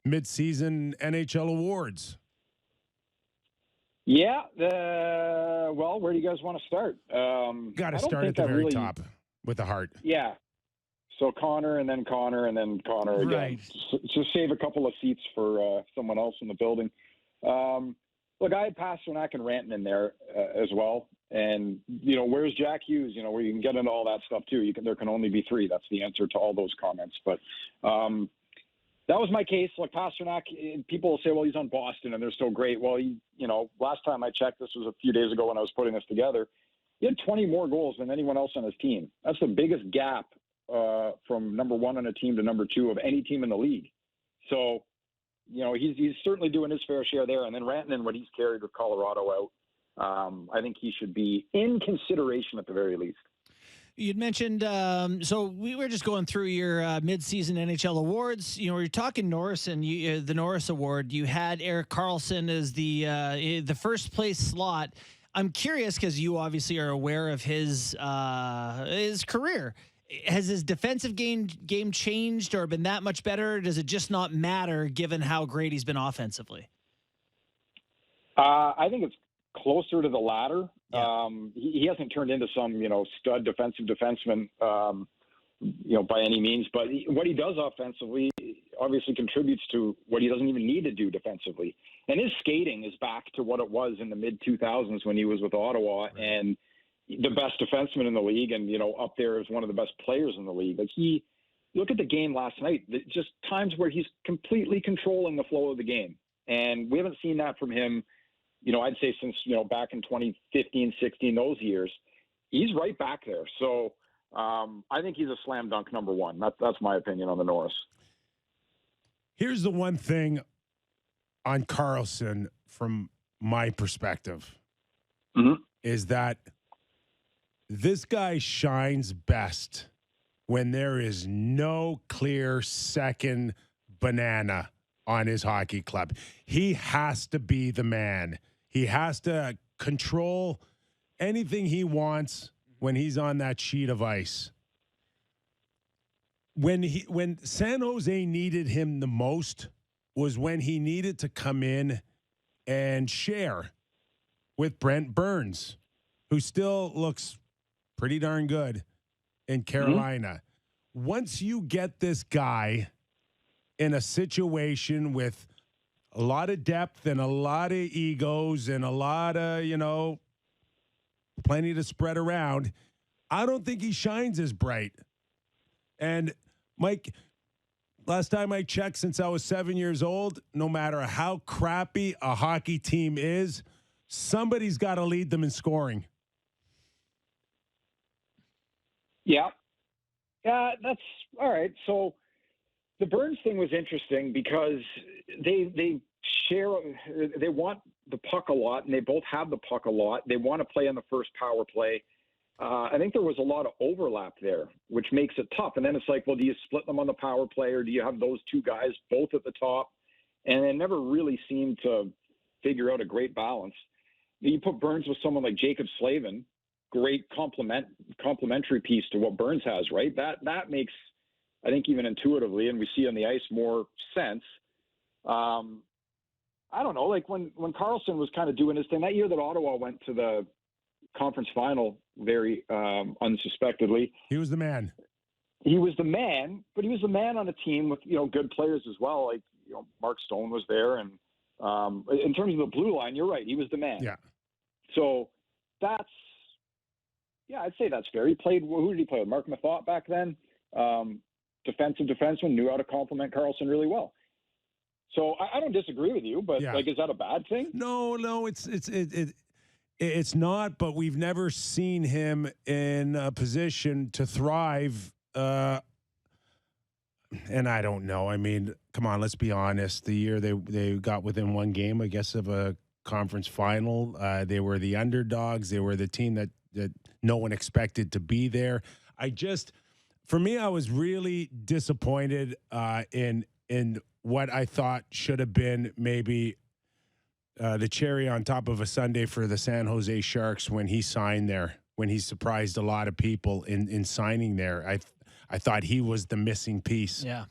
Midseason NHL Awards. Yeah. Well, where do you guys want to start? Got to start at the very top with the heart. Yeah. So Connor and then Connor and then Connor again. Right. Just save a couple of seats for someone else in the building. Look, I had Pasternak and Rantanen in there as well. And, where's Jack Hughes? Where you can get into all that stuff too. There can only be three. That's the answer to all those comments. But that was my case. Like Pasternak, people will say, well, he's on Boston and they're so great. Well, last time I checked, this was a few days ago when I was putting this together, he had 20 more goals than anyone else on his team. That's the biggest gap from number one on a team to number two of any team in the league. So, he's certainly doing his fair share there. And then Rantanen, what he's carried with Colorado out, I think he should be in consideration at the very least. You'd mentioned, so we were just going through your midseason NHL awards. You're talking Norris and the Norris Award. You had Erik Carlson as the first place slot. I'm curious because you obviously are aware of his career. Has his defensive game changed or been that much better? Or does it just not matter given how great he's been offensively? I think it's closer to the latter. Yeah. He hasn't turned into some, stud defensive defenseman, by any means. But what he does offensively obviously contributes to what he doesn't even need to do defensively. And his skating is back to what it was in the mid-2000s when he was with Ottawa. Right. And the best defenseman in the league and, up there as one of the best players in the league. Like look at the game last night, just times where he's completely controlling the flow of the game. And we haven't seen that from him, I'd say since, back in 2015, 16, those years. He's right back there. So I think he's a slam dunk number one. That's my opinion on the Norris. Here's the one thing on Carlson from my perspective is that this guy shines best when there is no clear second banana on his hockey club. He has to be the man. He has to control anything he wants when he's on that sheet of ice. When San Jose needed him the most was when he needed to come in and share with Brent Burns, who still looks pretty darn good in Carolina. Once you get this guy in a situation with a lot of depth and a lot of egos and a lot of, plenty to spread around, I don't think he shines as bright. And Mike, last time I checked, since I was 7 years old, no matter how crappy a hockey team is, somebody's got to lead them in scoring. Yeah. That's all right. So the Burns thing was interesting because they want the puck a lot, and they both have the puck a lot. They want to play on the first power play. I think there was a lot of overlap there, which makes it tough. And then it's like, well, do you split them on the power play, or do you have those two guys both at the top? And it never really seemed to figure out a great balance. You put Burns with someone like Jacob Slavin, great complementary piece to what Burns has, right? That makes, I think, even intuitively, and we see on the ice, more sense. I don't know, like when Carlson was kind of doing his thing, that year that Ottawa went to the conference final very unsuspectly. He was the man. He was the man, but he was the man on a team with, good players as well. Like, Mark Stone was there. And in terms of the blue line, you're right. He was the man. Yeah. So I'd say that's fair. He played, who did he play with? Mark Mathot back then. Defensive defenseman, knew how to complement Carlson really well. So I don't disagree with you, but is that a bad thing? No, it's not. But we've never seen him in a position to thrive. And I don't know. I mean, come on, let's be honest. The year they got within one game, I guess, of a conference final, they were the underdogs. They were the team that no one expected to be there. For me, I was really disappointed in what I thought should have been maybe the cherry on top of a sundae for the San Jose Sharks when he signed there, when he surprised a lot of people in signing there. I thought he was the missing piece. Yeah.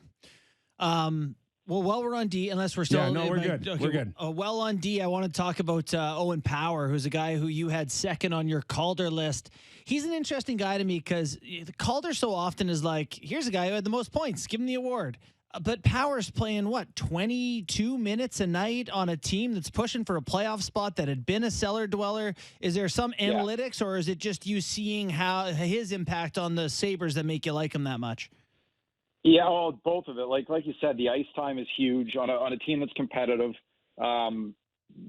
Well, while we're on D, unless we're still... Yeah, no, we're good. Okay, We're good. Well, on D, I want to talk about Owen Power, who's a guy who you had second on your Calder list. He's an interesting guy to me because the Calder so often is like, here's a guy who had the most points, give him the award. But Power's playing, 22 minutes a night on a team that's pushing for a playoff spot that had been a cellar dweller? Is there some analytics, or is it just you seeing how his impact on the Sabres that make you like him that much? Yeah, well, both of it. Like you said, the ice time is huge on a team that's competitive.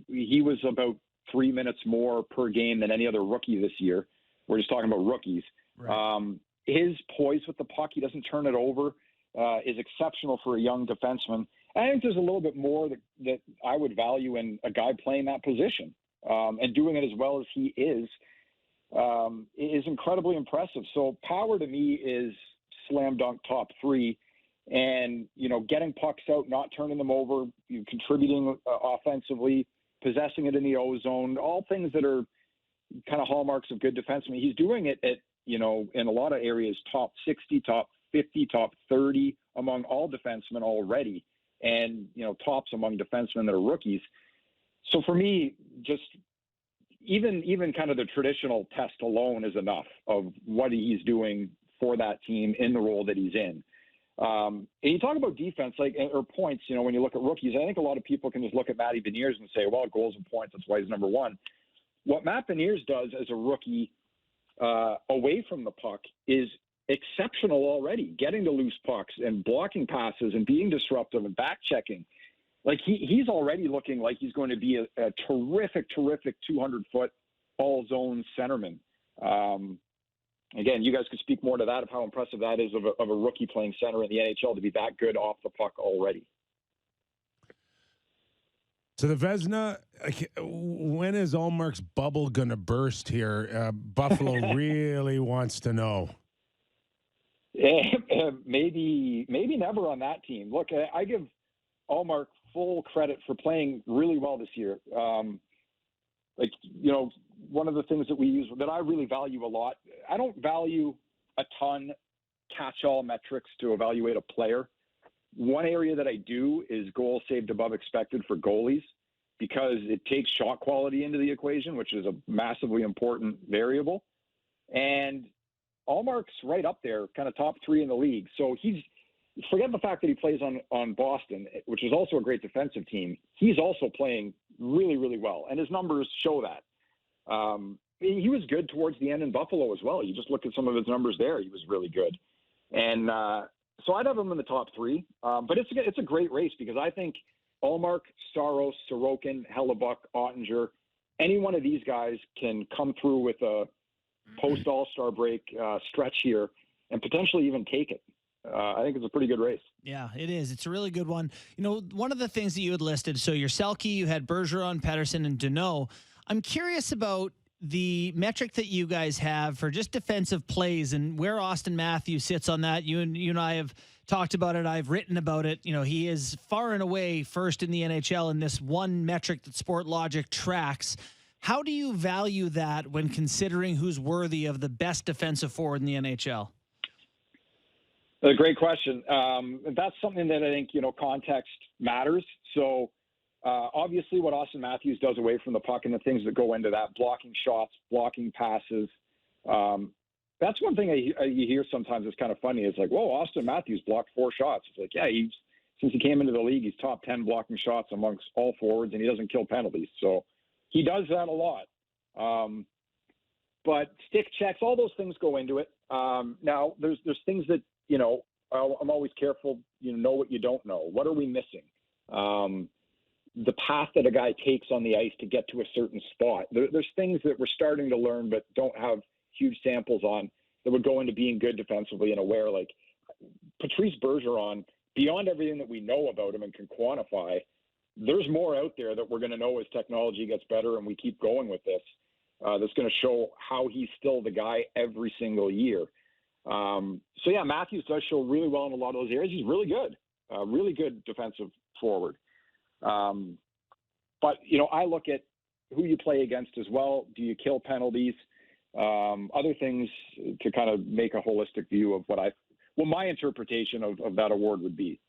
He was about 3 minutes more per game than any other rookie this year. We're just talking about rookies. Right. His poise with the puck, he doesn't turn it over, is exceptional for a young defenseman. I think there's a little bit more that I would value in a guy playing that position, and doing it as well as he is incredibly impressive. So Power to me is slam dunk top three, and getting pucks out, not turning them over, contributing offensively, possessing it in the O zone, all things that are kind of hallmarks of good defensemen. He's doing it at in a lot of areas top 60, top 50, top 30 among all defensemen already, and tops among defensemen that are rookies. So for me, just even kind of the traditional test alone is enough of what he's doing for that team in the role that he's in. And you talk about defense, or points, when you look at rookies, I think a lot of people can just look at Matty Beniers and say, well, goals and points, that's why he's number one. What Matt Beniers does as a rookie away from the puck is exceptional already, getting to loose pucks and blocking passes and being disruptive and back checking. Like he's already looking like he's going to be a terrific 200-foot all zone centerman. Again, you guys could speak more to that, of how impressive that is of a rookie playing center in the NHL to be that good off the puck already. So the Vezina, when is Allmark's bubble going to burst here? Buffalo really wants to know. Maybe never on that team. Look, I give Allmark full credit for playing really well this year. One of the things that I really value a lot, I don't value a ton catch-all metrics to evaluate a player. One area that I do is goals saved above expected for goalies, because it takes shot quality into the equation, which is a massively important variable. And Allmark's right up there, kind of top three in the league. So forget the fact that he plays on Boston, which is also a great defensive team. He's also playing really, really well, and his numbers show that. He was good towards the end in Buffalo as well. You just look at some of his numbers there; he was really good. And so I'd have him in the top three. But it's a great race, because I think Allmark, Saros, Sorokin, Hellebuck, Ottinger, any one of these guys can come through with a post All-Star break stretch here and potentially even take it. I think it's a pretty good race. Yeah, it is. It's a really good one. One of the things that you had listed, so your Selke, you had Bergeron, Pettersson, and Deneau. I'm curious about the metric that you guys have for just defensive plays and where Austin Matthews sits on that. You and I have talked about it. I've written about it. He is far and away first in the NHL in this one metric that Sportlogic tracks. How do you value that when considering who's worthy of the best defensive forward in the NHL? A great question. That's something that I think, context matters. So obviously what Austin Matthews does away from the puck and the things that go into that, blocking shots, blocking passes, that's one thing you hear sometimes is kind of funny. It's like, whoa, Austin Matthews blocked 4 shots. It's like, yeah, since he came into the league, he's top 10 blocking shots amongst all forwards, and he doesn't kill penalties. So he does that a lot. But stick checks, all those things go into it. Now, there's things that, I'm always careful, know what you don't know. What are we missing? The path that a guy takes on the ice to get to a certain spot. There's things that we're starting to learn but don't have huge samples on that would go into being good defensively and aware. Like Patrice Bergeron, beyond everything that we know about him and can quantify, there's more out there that we're going to know as technology gets better and we keep going with this. That's going to show how he's still the guy every single year. So yeah, Matthews does show really well in a lot of those areas. He's really good defensive forward. But I look at who you play against as well. Do you kill penalties? Other things to kind of make a holistic view of what my interpretation of that award would be.